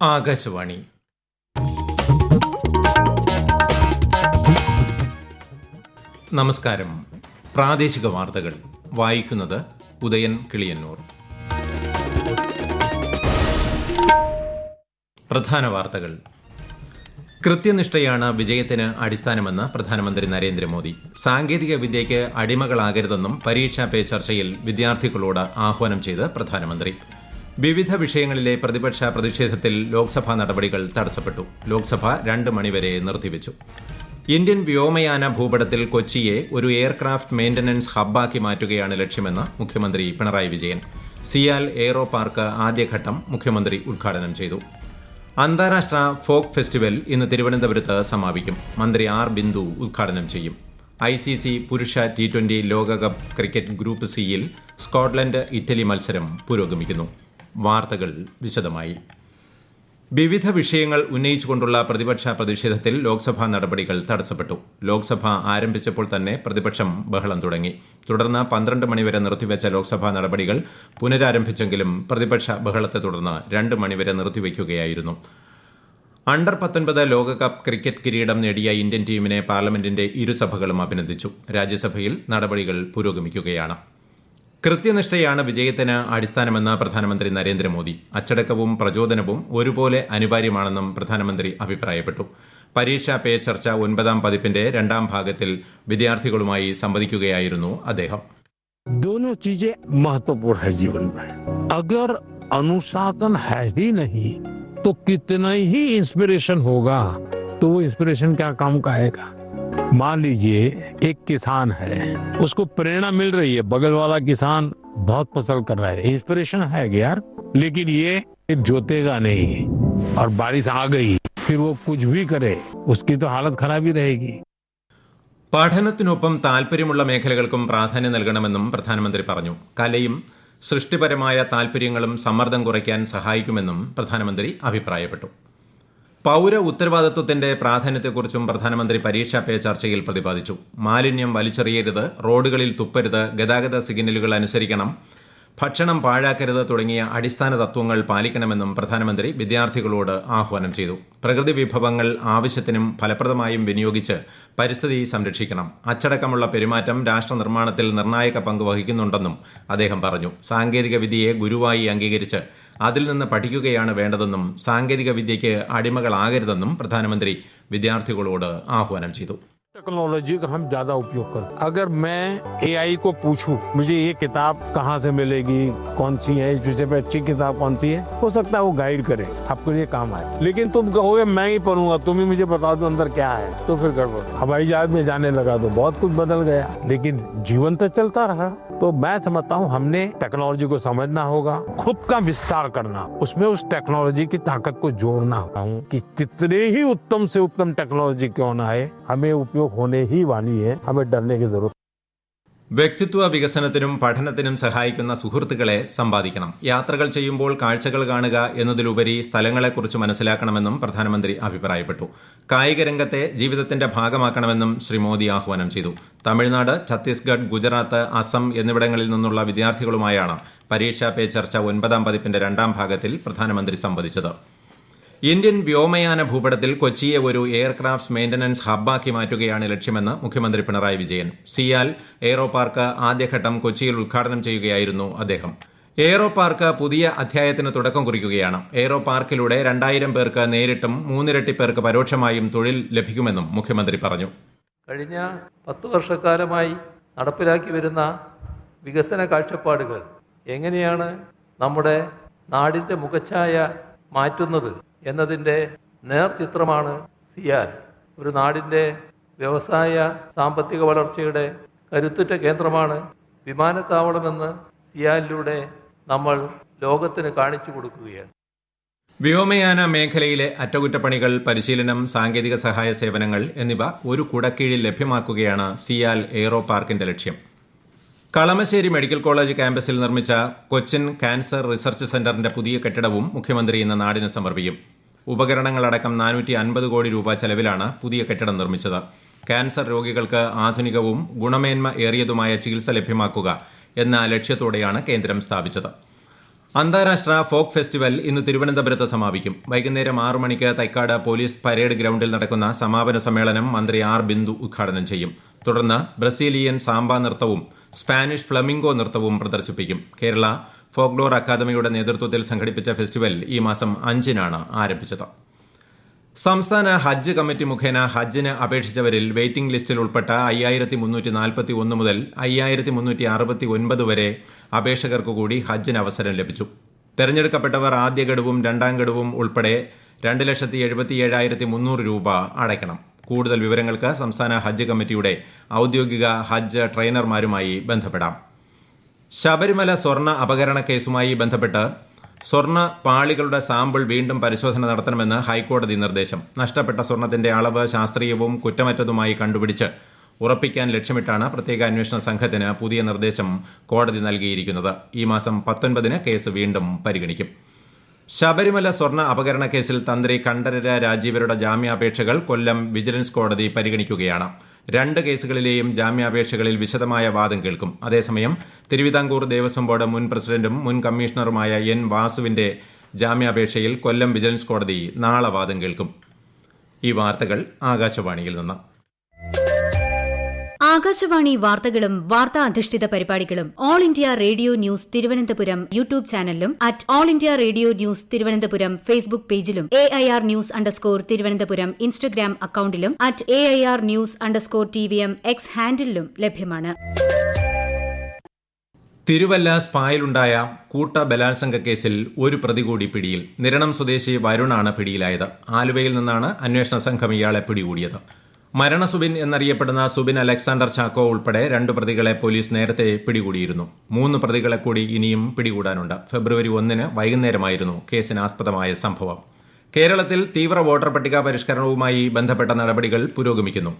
ആകാശവാണി. നമസ്കാരം. പ്രാദേശിക വാർത്തകൾ വായിക്കുന്നത് ഉദയൻ കിളിയന്നൂർ. പ്രധാന വാർത്തകൾ. കൃത്യനിഷ്ഠയാണ് വിജയത്തിന് അടിസ്ഥാനമെന്ന് പ്രധാനമന്ത്രി നരേന്ദ്രമോദി. സാങ്കേതിക വിദ്യയ്ക്ക് അടിമകളാകരുതെന്നും പരീക്ഷാ പേ ചർച്ചയിൽ വിദ്യാർത്ഥികളോട് ആഹ്വാനം ചെയ്ത് പ്രധാനമന്ത്രി. വിവിധ വിഷയങ്ങളിലെ പ്രതിപക്ഷ പ്രതിഷേധത്തിൽ ലോക്സഭാ നടപടികൾ തടസ്സപ്പെട്ടു. ലോക്സഭ 2 മണിവരെ നിർത്തിവച്ചു. ഇന്ത്യൻ വ്യോമയാന ഭൂപടത്തിൽ കൊച്ചിയെ ഒരു എയർക്രാഫ്റ്റ് മെയിന്റനൻസ് ഹബ്ബാക്കി മാറ്റുകയാണ് ലക്ഷ്യമെന്ന് മുഖ്യമന്ത്രി പിണറായി വിജയൻ. സിയാൽ എയ്റോ പാർക്ക് ആദ്യഘട്ടം മുഖ്യമന്ത്രി ഉദ്ഘാടനം ചെയ്തു. അന്താരാഷ്ട്ര ഫോക്ക് ഫെസ്റ്റിവൽ ഇന്ന് തിരുവനന്തപുരത്ത് സമാപിക്കും. മന്ത്രി ആർ ബിന്ദു ഉദ്ഘാടനം ചെയ്യും. ICC പുരുഷ T20 ലോകകപ്പ് ക്രിക്കറ്റ് ഗ്രൂപ്പ് സിയിൽ സ്കോട്ട്ലൻഡ് ഇറ്റലി മത്സരം പുരോഗമിക്കുന്നു. വാർത്തകൾ വിശദമായി. വിവിധ വിഷയങ്ങൾ ഉന്നയിച്ചുകൊണ്ടുള്ള പ്രതിപക്ഷ പ്രതിഷേധത്തിൽ ലോക്സഭാ നടപടികൾ തടസ്സപ്പെട്ടു. ലോക്സഭ ആരംഭിച്ചപ്പോൾ തന്നെ പ്രതിപക്ഷം ബഹളം തുടങ്ങി. തുടർന്ന് 12 മണിവരെ നിർത്തിവെച്ച ലോക്സഭാ നടപടികൾ പുനരാരംഭിച്ചെങ്കിലും പ്രതിപക്ഷ ബഹളത്തെ തുടർന്ന് 2 മണിവരെ നിർത്തിവെക്കുകയായിരുന്നു. അണ്ടർ 19 ലോകകപ്പ് ക്രിക്കറ്റ് കിരീടം നേടിയ ഇന്ത്യൻ ടീമിനെ പാർലമെന്റിന്റെ ഇരുസഭകളും അഭിനന്ദിച്ചു. രാജ്യസഭയിൽ നടപടികൾ പുരോഗമിക്കുകയാണ്. കൃത്യനിഷ്ഠയാണ് വിജയത്തിന് അടിസ്ഥാനമെന്ന് പ്രധാനമന്ത്രി നരേന്ദ്രമോദി. അച്ചടക്കവും പ്രചോദനവും ഒരുപോലെ അനിവാര്യമാണെന്നും പ്രധാനമന്ത്രി അഭിപ്രായപ്പെട്ടു. പരീക്ഷാ പേ ചർച്ച 9ാം പതിപ്പിന്റെ 2ാം ഭാഗത്തിൽ വിദ്യാർത്ഥികളുമായി സംവദിക്കുകയായിരുന്നു അദ്ദേഹം. दोनों चीजें महत्वपूर्ण है जीवन में. अगर अनुशासन है ही नहीं तो कितना ही इंस्पिरेशन होगा तो वो इंस्पिरेशन क्या काम का आएगा. मान लीजिए एक किसान है, उसको प्रेरणा मिल रही है, बगल वाला किसान बहुत फसल कर रहा है, इंस्पिरेशन है यार, लेकिन ये जोतेगा नहीं और बारिश आ गई फिर वो कुछ भी करे उसकी तो हालत खराब ही रहेगी. പഠനത്തിനൊപ്പം താൽപര്യമുള്ള മേഖലകൾക്കും പ്രാധാന്യം നൽകണമെന്നും പ്രധാനമന്ത്രി പറഞ്ഞു. കലയും സൃഷ്ടിപരമായ താൽപര്യങ്ങളും സമ്മർദ്ദം കുറയ്ക്കാൻ സഹായിക്കുമെന്നും പ്രധാനമന്ത്രി അഭിപ്രായപ്പെട്ടു. പൌര ഉത്തരവാദിത്വത്തിന്റെ പ്രാധാന്യത്തെക്കുറിച്ചും പ്രധാനമന്ത്രി പരീക്ഷാ പേ ചർച്ചയിൽ പ്രതിപാദിച്ചു. മാലിന്യം വലിച്ചെറിയരുത്, റോഡുകളിൽ തുപ്പരുത്, ഗതാഗത സിഗ്നലുകൾ അനുസരിക്കണം, ഭക്ഷണം പാഴാക്കരുത് തുടങ്ങിയ അടിസ്ഥാന തത്വങ്ങൾ പാലിക്കണമെന്നും പ്രധാനമന്ത്രി വിദ്യാർത്ഥികളോട് ആഹ്വാനം ചെയ്തു. പ്രകൃതി വിഭവങ്ങൾ ആവശ്യത്തിനും ഫലപ്രദമായും വിനിയോഗിച്ച് പരിസ്ഥിതി സംരക്ഷിക്കണം. അച്ചടക്കമുള്ള പെരുമാറ്റം രാഷ്ട്ര നിർമ്മാണത്തിൽ നിർണായക പങ്ക് വഹിക്കുന്നുണ്ടെന്നും അദ്ദേഹം പറഞ്ഞു. സാങ്കേതിക വിദ്യയെ ഗുരുവായി അംഗീകരിച്ച് അതിൽ നിന്ന് പഠിക്കുകയാണ് വേണ്ടതെന്നും സാങ്കേതിക വിദ്യയ്ക്ക് അടിമകളാകരുതെന്നും പ്രധാനമന്ത്രി വിദ്യാർത്ഥികളോട് ആഹ്വാനം ചെയ്തു. टेक्नोलॉजी का हम ज्यादा उपयोग करते हैं. अगर मैं AI को पूछूं मुझे ये किताब कहाँ से मिलेगी, कौन सी है, इस विषय पे अच्छी किताब कौन सी है, हो सकता है वो गाइड करे, आपके लिए काम आए. लेकिन तुम कहोगे मैं ही पढ़ूंगा, तुम ही मुझे बता दो अंदर क्या है, तो फिर गड़बड़. हवाई जहाज में जाने लगा तो बहुत कुछ बदल गया, लेकिन जीवन तो चलता रहा. तो मैं समझता हूँ हमने टेक्नोलॉजी को समझना होगा, खुद का विस्तार करना, उसमें उस टेक्नोलॉजी की ताकत को जोड़ना होगा कि कितने ही उत्तम से उत्तम टेक्नोलॉजी क्यों ना है, हमें उपयोग होने ही वाली है, हमें डरने की जरूरत. വ്യക്തിത്വ വികസനത്തിനും പഠനത്തിനും സഹായിക്കുന്ന സുഹൃത്തുക്കളെ സമ്പാദിക്കണം. യാത്രകൾ ചെയ്യുമ്പോൾ കാഴ്ചകൾ കാണുക എന്നതിലുപരി സ്ഥലങ്ങളെക്കുറിച്ച് മനസ്സിലാക്കണമെന്നും പ്രധാനമന്ത്രി അഭിപ്രായപ്പെട്ടു. കായിക രംഗത്തെ ജീവിതത്തിന്റെ ഭാഗമാക്കണമെന്നും ശ്രീ മോദി ആഹ്വാനം ചെയ്തു. തമിഴ്നാട്, ഛത്തീസ്ഗഡ്, ഗുജറാത്ത്, അസം എന്നിവിടങ്ങളിൽ നിന്നുള്ള വിദ്യാർത്ഥികളുമായാണ് പരീക്ഷാ പേ ചർച്ച 9ാം പതിപ്പിന്റെ 2ാം ഭാഗത്തിൽ പ്രധാനമന്ത്രി സംവദിച്ചത്. ഇന്ത്യൻ വ്യോമയാന ഭൂപടത്തിൽ കൊച്ചിയെ ഒരു എയർക്രാഫ്റ്റ് മെയിന്റനൻസ് ഹബ്ബാക്കി മാറ്റുകയാണ് ലക്ഷ്യമെന്ന് മുഖ്യമന്ത്രി പിണറായി വിജയൻ. സിയാൽ എയ്റോ പാർക്ക് ആദ്യഘട്ടം കൊച്ചിയിൽ ഉദ്ഘാടനം ചെയ്യുകയായിരുന്നു അദ്ദേഹം. എയ്റോ പാർക്ക് പുതിയ അധ്യായത്തിന് തുടക്കം കുറിക്കുകയാണ്. എയ്റോ പാർക്കിലൂടെ 2000 പേർക്ക് നേരിട്ടും 3 ഇരട്ടി പേർക്ക് പരോക്ഷമായും തൊഴിൽ ലഭിക്കുമെന്നും മുഖ്യമന്ത്രി പറഞ്ഞു. കഴിഞ്ഞ 10 വർഷക്കാലമായി നടപ്പിലാക്കി വരുന്ന വികസന കാഴ്ചപ്പാടുകൾ എങ്ങനെയാണ് നമ്മുടെ നാടിൻ്റെ മുഖച്ഛായ മാറ്റുന്നത് എന്നതിൻ്റെ നേർചിത്രമാണ് സിയാൽ. ഒരു നാടിൻ്റെ വ്യവസായ സാമ്പത്തിക വളർച്ചയുടെ കരുത്തുറ്റ കേന്ദ്രമാണ് വിമാനത്താവളമെന്ന് സിയാലിലൂടെ നമ്മൾ ലോകത്തിന് കാണിച്ചു കൊടുക്കുകയാണ്. വ്യോമയാന മേഖലയിലെ അറ്റകുറ്റപ്പണികൾ, പരിശീലനം, സാങ്കേതിക സഹായ സേവനങ്ങൾ എന്നിവ ഒരു കുടക്കീഴിൽ ലഭ്യമാക്കുകയാണ് സിയാൽ എയ്റോ പാർക്കിന്റെ ലക്ഷ്യം. കളമശ്ശേരി മെഡിക്കൽ കോളേജ് ക്യാമ്പസിൽ നിർമ്മിച്ച കൊച്ചിൻ ക്യാൻസർ റിസർച്ച് സെന്ററിന്റെ പുതിയ കെട്ടിടവും മുഖ്യമന്ത്രി ഇന്ന് നാടിന് സമർപ്പിക്കും. ഉപകരണങ്ങളടക്കം 450 കോടി രൂപ ചെലവിലാണ് പുതിയ കെട്ടിടം നിർമ്മിച്ചത്. ക്യാൻസർ രോഗികൾക്ക് ആധുനികവും ഗുണമേന്മ ഏറിയതുമായ ചികിത്സ ലഭ്യമാക്കുക എന്ന ലക്ഷ്യത്തോടെയാണ് കേന്ദ്രം സ്ഥാപിച്ചത്. അന്താരാഷ്ട്ര ഫോക്ക് ഫെസ്റ്റിവൽ ഇന്ന് തിരുവനന്തപുരത്ത് സമാപിക്കും. വൈകുന്നേരം 6 മണിക്ക് തൈക്കാട് പോലീസ് പരേഡ് ഗ്രൌണ്ടിൽ നടക്കുന്ന സമാപന സമ്മേളനം മന്ത്രി ആർ ബിന്ദു ഉദ്ഘാടനം ചെയ്യും. തുടർന്ന് ബ്രസീലിയൻ സാമ്പ നൃത്തവും സ്പാനിഷ് ഫ്ലമിംഗോ നൃത്തവും പ്രദർശിപ്പിക്കും. കേരള ഫോക്ലോർ അക്കാദമിയുടെ നേതൃത്വത്തിൽ സംഘടിപ്പിച്ച ഫെസ്റ്റിവൽ ഈ മാസം 5-നാണ് ആരംഭിച്ചത്. സംസ്ഥാന ഹജ്ജ് കമ്മിറ്റി മുഖേന ഹജ്ജിന് അപേക്ഷിച്ചവരിൽ വെയിറ്റിംഗ് ലിസ്റ്റിൽ ഉൾപ്പെട്ട 5341 മുതൽ 5369 വരെ അപേക്ഷകർക്ക് കൂടി ഹജ്ജിന് അവസരം ലഭിച്ചു. തെരഞ്ഞെടുക്കപ്പെട്ടവർ ആദ്യ ഗഡുവും രണ്ടാം ഗഡുവും ഉൾപ്പെടെ 2,77,300 രൂപ അടയ്ക്കണം. കൂടുതൽ വിവരങ്ങൾക്ക് സംസ്ഥാന ഹജ്ജ് കമ്മിറ്റിയുടെ ഔദ്യോഗിക ഹജ്ജ് ട്രെയിനർമാരുമായി ബന്ധപ്പെടാം. ശബരിമല സ്വർണ്ണ അപഹരണ കേസുമായി ബന്ധപ്പെട്ട് സ്വർണ്ണ പാളികളുടെ സാമ്പിൾ വീണ്ടും പരിശോധന നടത്തണമെന്ന് ഹൈക്കോടതി നിർദ്ദേശം. നഷ്ടപ്പെട്ട സ്വർണത്തിന്റെ അളവ് ശാസ്ത്രീയവും കുറ്റമറ്റതുമായി കണ്ടുപിടിച്ച് ഉറപ്പിക്കാൻ ലക്ഷ്യമിട്ടാണ് പ്രത്യേക അന്വേഷണ സംഘത്തിന് പുതിയ നിർദ്ദേശം കോടതി നൽകിയിരിക്കുന്നത്. ഈ മാസം 19-ന് കേസ് വീണ്ടും പരിഗണിക്കും. ശബരിമല സ്വർണ്ണ അപഹരണ കേസിൽ തന്ത്രി കണ്ഠരര് രാജീവരുടെ ജാമ്യാപേക്ഷകൾ കൊല്ലം വിജിലൻസ് കോടതി പരിഗണിക്കുകയാണ്. 2 കേസുകളിലെയും ജാമ്യാപേക്ഷകളിൽ വിശദമായ വാദം കേൾക്കും. അതേസമയം തിരുവിതാംകൂർ ദേവസ്വം ബോർഡ് മുൻ പ്രസിഡന്റും മുൻ കമ്മീഷണറുമായ എൻ വാസുവിന്റെ ജാമ്യാപേക്ഷയിൽ കൊല്ലം വിജിലൻസ് കോടതി നാളെ വാദം കേൾക്കും. ഈ വാർത്തകൾ ആകാശവാണിയിൽ നിന്ന്. ആകാശവാണി വാർത്തകളും വാർത്താ അധിഷ്ഠിത പരിപാടികളും all India radio news Thiruvananthapuram YouTube ചാനലിലും @all India radio news Thiruvananthapuram Facebook പേജിലും AIR ന്യൂസ് _ ഇൻസ്റ്റഗ്രാം അക്കൌണ്ടിലും @AIR ന്യൂസ് _ TVM X ഹാൻഡിലും ലഭ്യമാണ്. തിരുവല്ല സ്പായിലുണ്ടായ കൂട്ട ബലാത്സംഗ കേസിൽ ഒരു പ്രതി കൂടി പിടിയിൽ. നിരണം സ്വദേശി വരുണാണ് പിടിയിലായത്. ആലുവയിൽ നിന്നാണ് അന്വേഷണ സംഘം ഇയാളെ പിടികൂടിയത്. മരണസുബിൻ എന്നറിയപ്പെടുന്ന സുബിൻ അലക്സാണ്ടർ ചാക്കോ ഉൾപ്പെടെ 2 പ്രതികളെ പോലീസ് നേരത്തെ പിടികൂടിയിരുന്നു. 3 പ്രതികളെ കൂടി ഇനിയും പിടികൂടാനുണ്ട്. ഫെബ്രുവരി 1-ന് വൈകുന്നേരമായിരുന്നു കേസിനാസ്പദമായ സംഭവം. കേരളത്തിൽ തീവ്ര വോട്ടർ പട്ടിക പരിഷ്കരണവുമായി ബന്ധപ്പെട്ട നടപടികൾ പുരോഗമിക്കുന്നു.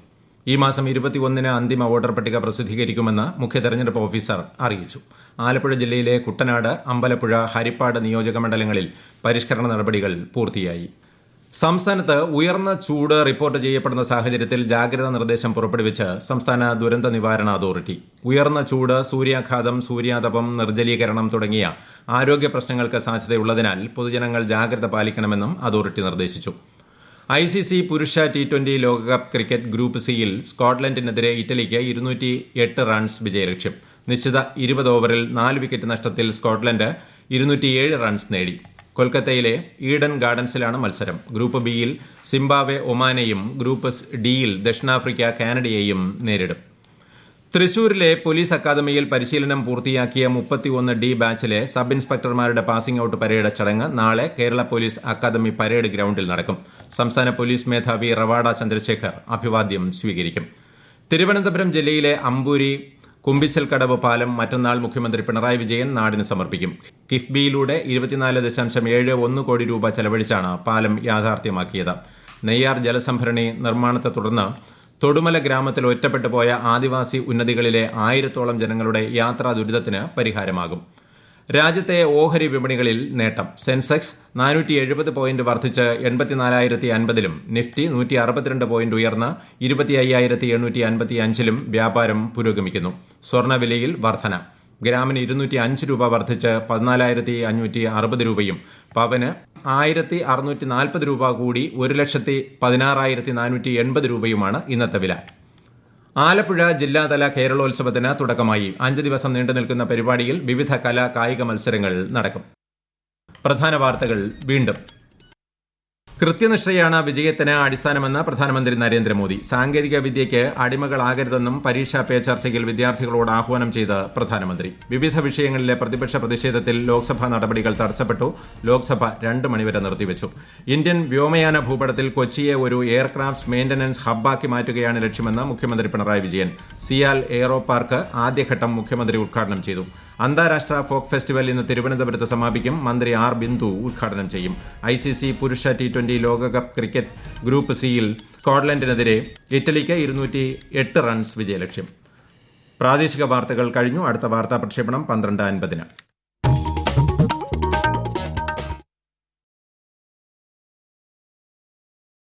ഈ മാസം 21-ന് അന്തിമ വോട്ടർ പട്ടിക പ്രസിദ്ധീകരിക്കുമെന്ന് മുഖ്യ തെരഞ്ഞെടുപ്പ് ഓഫീസർ അറിയിച്ചു. ആലപ്പുഴ ജില്ലയിലെ കുട്ടനാട്, അമ്പലപ്പുഴ, ഹരിപ്പാട് നിയോജക മണ്ഡലങ്ങളിൽ പരിഷ്കരണ നടപടികൾ പൂർത്തിയായി. സംസ്ഥാനത്ത് ഉയർന്ന ചൂട് റിപ്പോർട്ട് ചെയ്യപ്പെടുന്ന സാഹചര്യത്തിൽ ജാഗ്രതാ നിർദ്ദേശം പുറപ്പെടുവിച്ച് സംസ്ഥാന ദുരന്ത നിവാരണ അതോറിറ്റി. ഉയർന്ന ചൂട്, സൂര്യാഘാതം, സൂര്യാതപം, നിർജ്ജലീകരണം തുടങ്ങിയ ആരോഗ്യ പ്രശ്നങ്ങൾക്ക് സാധ്യതയുള്ളതിനാൽ പൊതുജനങ്ങൾ ജാഗ്രത പാലിക്കണമെന്നും അതോറിറ്റി നിർദ്ദേശിച്ചു. ICC പുരുഷ T20 ലോകകപ്പ് ക്രിക്കറ്റ് ഗ്രൂപ്പ് സിയിൽ സ്കോട്ട്ലൻഡിനെതിരെ ഇറ്റലിക്ക് 208 റൺസ് വിജയലക്ഷ്യം. നിശ്ചിത 20 ഓവറിൽ 4 വിക്കറ്റ് നഷ്ടത്തിൽ സ്കോട്ട്ലൻഡ് 207 റൺസ് നേടി. കൊൽക്കത്തയിലെ ഈഡൻ ഗാർഡൻസിലാണ് മത്സരം. ഗ്രൂപ്പ് ബിയിൽ സിംബാബ്വെ ഒമാനെയും ഗ്രൂപ്പ് ഡിയിൽ ദക്ഷിണാഫ്രിക്ക കാനഡയെയും നേരിടും. തൃശൂരിലെ പോലീസ് അക്കാദമിയിൽ പരിശീലനം പൂർത്തിയാക്കിയ 31D ബാച്ചിലെ സബ് ഇൻസ്പെക്ടർമാരുടെ പാസിംഗ് ഔട്ട് പരേഡ് ചടങ്ങ് നാളെ കേരള പോലീസ് അക്കാദമി പരേഡ് ഗ്രൌണ്ടിൽ നടക്കും. സംസ്ഥാന പോലീസ് മേധാവി റവാഡ ചന്ദ്രശേഖർ അഭിവാദ്യം സ്വീകരിക്കും. തിരുവനന്തപുരം ജില്ലയിലെ അമ്പൂരി കുമ്പിച്ചൽക്കടവ് പാലം മറ്റന്നാൾ മുഖ്യമന്ത്രി പിണറായി വിജയൻ നാടിന് സമർപ്പിക്കും. കിഫ്ബിയിലൂടെ 24.71 കോടി രൂപ ചെലവഴിച്ചാണ് പാലം യാഥാർത്ഥ്യമാക്കിയത്. നെയ്യാർ ജലസംഭരണി നിർമ്മാണത്തെ തുടർന്ന് തൊടുമല ഗ്രാമത്തിൽ ഒറ്റപ്പെട്ടു പോയ ആദിവാസി ഉന്നതികളിലെ 1000-ഓളം ജനങ്ങളുടെ യാത്രാ ദുരിതത്തിന് പരിഹാരമാകും. രാജ്യത്തെ ഓഹരി വിപണികളിൽ നേട്ടം. സെൻസെക്സ് 470 പോയിന്റ് വർദ്ധിച്ച് 84,050-ലും നിഫ്റ്റി 162 പോയിന്റ് ഉയർന്ന് 25,855-ലും വ്യാപാരം പുരോഗമിക്കുന്നു. സ്വർണ്ണവിലയിൽ വർധന. ഗ്രാമിന് 205 രൂപ വർദ്ധിച്ച് 14,560 രൂപയും പവന് 1,640 രൂപ കൂടി 1,16,480 രൂപയുമാണ് ഇന്നത്തെ വില. ആലപ്പുഴ ജില്ലാതല കേരളോത്സവത്തിന് തുടക്കമായി. 5 ദിവസം നീണ്ടു നിൽക്കുന്ന പരിപാടിയിൽ വിവിധ കലാ കായിക മത്സരങ്ങൾ നടക്കും. പ്രധാന വാർത്തകൾ വീണ്ടും. കൃത്യനിഷ്ഠയാണ് വിജയത്തിന് അടിസ്ഥാനമെന്ന് പ്രധാനമന്ത്രി നരേന്ദ്രമോദി. സാങ്കേതിക വിദ്യയ്ക്ക് അടിമകളാകരുതെന്നും പരീക്ഷാ പേ ചർച്ചയിൽ വിദ്യാർത്ഥികളോട് ആഹ്വാനം ചെയ്ത് പ്രധാനമന്ത്രി. വിവിധ വിഷയങ്ങളിലെ പ്രതിപക്ഷ പ്രതിഷേധത്തിൽ ലോക്സഭാ നടപടികൾ തടസ്സപ്പെട്ടു. ലോക്സഭ 2 മണിവരെ നിർത്തിവച്ചു. ഇന്ത്യൻ വ്യോമയാന ഭൂപടത്തിൽ കൊച്ചിയെ ഒരു എയർക്രാഫ്റ്റ് മെയിന്റനൻസ് ഹബ്ബാക്കി മാറ്റുകയാണ് ലക്ഷ്യമെന്ന് മുഖ്യമന്ത്രി പിണറായി വിജയൻ. സിയാൽ എയ്റോ പാർക്ക് ആദ്യഘട്ടം മുഖ്യമന്ത്രി ഉദ്ഘാടനം ചെയ്തു. അന്താരാഷ്ട്ര ഫോക്ക് ഫെസ്റ്റിവൽ ഇന്ന് തിരുവനന്തപുരത്ത് സമാപിക്കും. മന്ത്രി ആർ ബിന്ദു ഉദ്ഘാടനം ചെയ്യും. ICC പുരുഷ T20 ലോകകപ്പ് ക്രിക്കറ്റ് ഗ്രൂപ്പ് സിയിൽ സ്കോട്ട്ലൻഡിനെതിരെ ഇറ്റലിക്ക് 208 റൺസ് വിജയലക്ഷ്യം. പ്രാദേശിക വാർത്തകൾ കഴിഞ്ഞു. അടുത്ത വാർത്താ പ്രക്ഷേപണം 12:50-ന്.